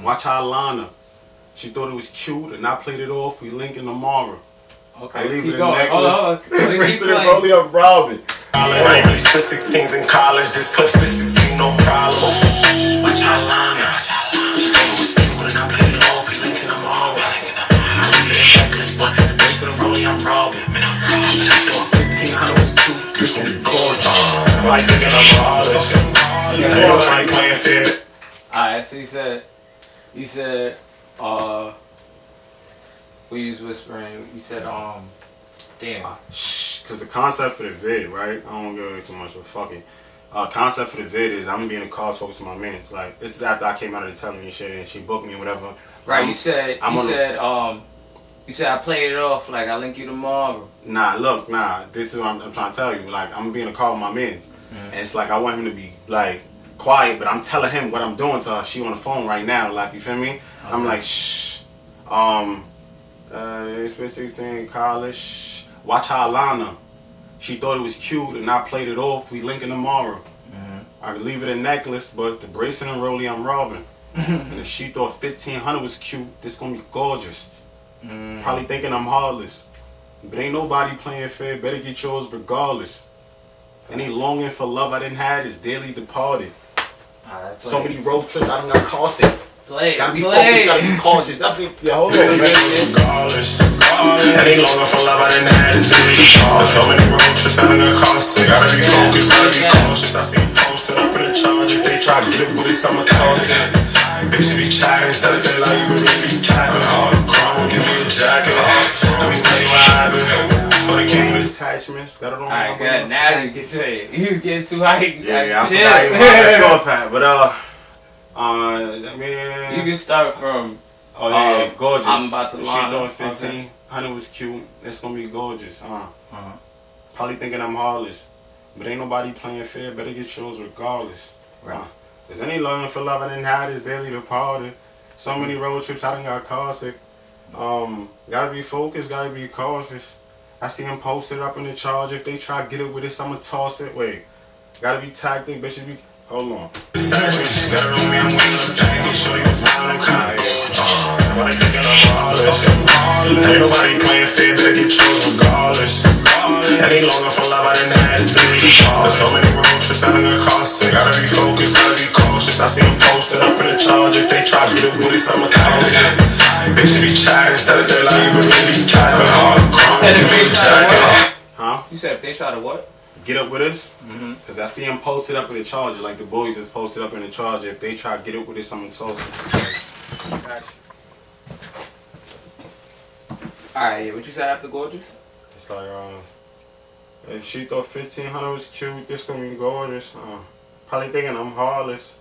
[SPEAKER 1] Watch how I line her. She thought it was cute and I played it off. We linking tomorrow.
[SPEAKER 3] Okay.
[SPEAKER 1] I leave
[SPEAKER 3] Keep
[SPEAKER 1] it in
[SPEAKER 3] going.
[SPEAKER 1] necklace.
[SPEAKER 3] Hold on.
[SPEAKER 1] The rest of the rollie I'm robbing.
[SPEAKER 4] I ain't really spent 16s in college. This clip fit 16, no problem. Watch how long now. She told me it's cute and I played it off. We linking them all. I leave it in necklace, but the rest of the rollie I'm robbing. I thought 1500 was cute. This gon' be gorgeous. Like thinking I'm flawless. Everybody playing fair.
[SPEAKER 3] Alright, so you said, we was whispering, you said, damn.
[SPEAKER 1] Shh, cause the concept for the vid, right? I don't give away too much, but fuck it. Concept for the vid is I'm gonna be in the car talking to my mans. Like, this is after I came out of the telling and shit, and she booked me or whatever.
[SPEAKER 3] Right, you said I played it off like I link you tomorrow.
[SPEAKER 1] Nah, this is what I'm trying to tell you. Like, I'm gonna be in the car with my mans. And it's like, I want him to be, like, quiet, but I'm telling him what I'm doing to her. She on the phone right now, like, you feel me? Okay. I'm like, shh. It's been 16 college. Shh. Watch how I line her. She thought it was cute and I played it off. We linking tomorrow. I could leave it a necklace, but the bracelet and rollie I'm robbing. And if she thought 1500 was cute, this gonna be gorgeous. Probably thinking I'm heartless. But ain't nobody playing fair. Better get yours regardless. Any longing for love I didn't have is daily departed. So many road trips I done got caught sick. Gotta be focused, gotta be cautious. That's it. Yeah, hold on.
[SPEAKER 4] Regardless. Any longer for love I didn't have is really hard. So many road trips I done got caught sick. Gotta be focused, gotta be cautious. I see them posted up in the charge. If they try to get it with it, I'ma toss it. Bitch, you be chatting, instead of that like you really be capping. Hard chrome, give me a jacket. Let me tell you what happened. So they came with
[SPEAKER 1] attachments. That don't.
[SPEAKER 3] Alright, good. Now you can say it. You was getting too hyped.
[SPEAKER 1] Yeah, I forgot even off at. But I mean,
[SPEAKER 3] you can start from.
[SPEAKER 1] Oh yeah, gorgeous.
[SPEAKER 3] I'm about to
[SPEAKER 1] if
[SPEAKER 3] line
[SPEAKER 1] she
[SPEAKER 3] up.
[SPEAKER 1] thought 1500 was cute. It's gonna be gorgeous. Probably thinking I'm heartless, but ain't nobody playing fair. Better get yours regardless.
[SPEAKER 3] Right.
[SPEAKER 1] There's any longing for love I didn't have is daily departed. So many road trips I done got car sick. Gotta be focused. Gotta be cautious. I see them posted up in the charge. If they try to get it with this, I'ma toss it. Wait, gotta be tactic, bitches be. Hold on.
[SPEAKER 4] attachments. Gotta roll me, I'm waiting up back and show you what's mine. I'm kinda why they thinking I'm heartless? Ain't nobody playing fair, better get yours regardless. Any longer for love I didn't have is really hard. There's so many road trips I done got caught sick. Gotta be focused, gotta be cautious. I see them posted up in the charge. If they try to get it with it, I'ma toss it. Bitch, you be chatting, instead of that like you really be capping. Hard chrome, give me a jacket.
[SPEAKER 1] Huh?
[SPEAKER 3] You said if they try to what?
[SPEAKER 1] Get up with us? Because I see them posted up in the charger, like the boys is posted up in the charger. If they try to get up with us, I'm gonna toss it.
[SPEAKER 3] Alright, yeah, what you said after gorgeous?
[SPEAKER 1] It's like, if she thought 1500 was cute, this gonna be gorgeous. Probably thinking I'm heartless.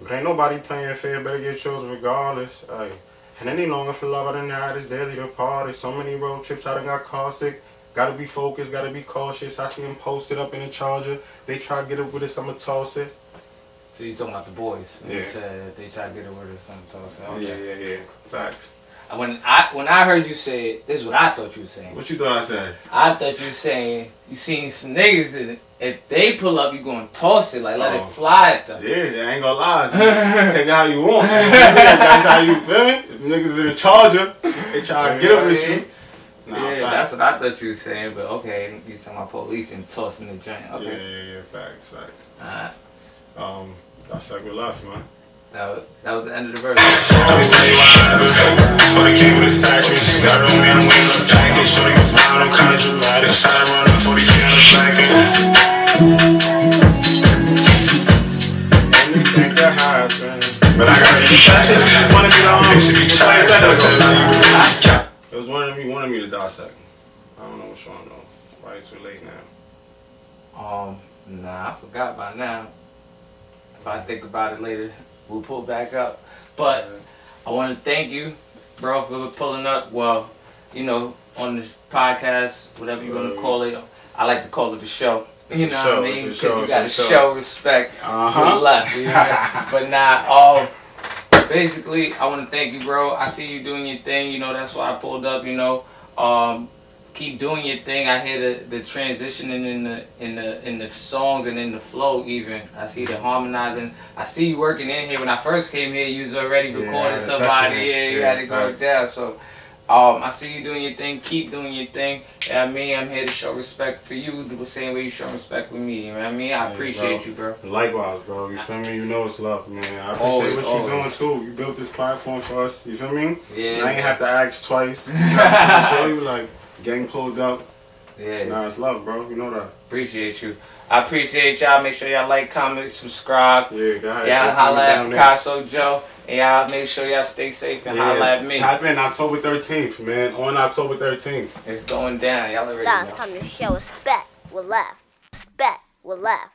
[SPEAKER 1] But ain't nobody playing fair, better get yours regardless. And any longer for love I didn't have is daily departed. So many road trips I done got car sick. Gotta be focused, gotta be cautious. I see them posted up in the charger. They try to get it with us, I'ma toss it.
[SPEAKER 3] So you talking about the boys?
[SPEAKER 1] Yeah.
[SPEAKER 3] You said they try to get it with us, I'm tossing. Okay.
[SPEAKER 1] Yeah. Facts.
[SPEAKER 3] When I heard you say it, this is what I thought you were saying.
[SPEAKER 1] What you thought I said?
[SPEAKER 3] I thought you were saying you seen some niggas that if they pull up, you gonna toss it, like let it fly at them.
[SPEAKER 1] Yeah, I ain't gonna lie. Take it how you want. That's how you feel me? If niggas in the charger, they try to get up with you. Nah,
[SPEAKER 3] yeah,
[SPEAKER 1] facts.
[SPEAKER 3] that's what I thought you were saying, but okay, you talking about police and tossing the joint. Okay.
[SPEAKER 1] Yeah, facts.
[SPEAKER 3] Alright.
[SPEAKER 1] That's like we left, man.
[SPEAKER 3] That was the end of the verse.
[SPEAKER 4] Let me tell you what happened. Before they came with attachments. Gotta roll me, I'm waiting up back and show you what's mine. I'm kinda dramatic. Try to run up 40 feet on the back end.
[SPEAKER 1] Anything can happen.
[SPEAKER 4] But I gotta be attracted. It should be trying to tell them how you really cap.
[SPEAKER 1] It was wanted me to dissect. I don't know what's wrong though. Why it's too late now?
[SPEAKER 3] Nah, I forgot by now. If I think about it later, we'll pull back up. But I want to thank you, bro, for pulling up. Well, you know, on this podcast, whatever you want to call it. I like to call it a show.
[SPEAKER 1] It's
[SPEAKER 3] you
[SPEAKER 1] a
[SPEAKER 3] know
[SPEAKER 1] show,
[SPEAKER 3] what I mean?
[SPEAKER 1] it's a
[SPEAKER 3] Because
[SPEAKER 1] show,
[SPEAKER 3] you got to
[SPEAKER 1] it's a show.
[SPEAKER 3] show respect to the left. You know? But nah, basically, I want to thank you, bro. I see you doing your thing. You know, that's why I pulled up. You know, keep doing your thing. I hear the transitioning in the songs and in the flow. Even I see the harmonizing. I see you working in here. When I first came here, you was already recording somebody. Yeah, you had to go down. So I see you doing your thing. Keep doing your thing. You know what I mean? I'm here to show respect for you the same way you show respect with me. You know what I mean? I appreciate you, bro.
[SPEAKER 1] Likewise, bro. You feel me? You know it's love, man. I appreciate what you're doing, too. You built this platform for us. You feel me?
[SPEAKER 3] Yeah.
[SPEAKER 1] I ain't have to ask twice. You show you, like, getting pulled up.
[SPEAKER 3] Yeah.
[SPEAKER 1] Nah, it's love, bro. You know that.
[SPEAKER 3] Appreciate you. I appreciate y'all. Make sure y'all like, comment, subscribe.
[SPEAKER 1] Yeah, go ahead.
[SPEAKER 3] Y'all holla at Picasso Joe. And y'all make sure y'all stay safe and holla at me.
[SPEAKER 1] Tap in October 13th, man. On October 13th.
[SPEAKER 3] It's going down. Y'all already
[SPEAKER 2] Now
[SPEAKER 3] know.
[SPEAKER 2] it's time to show respect with love. Respect with love.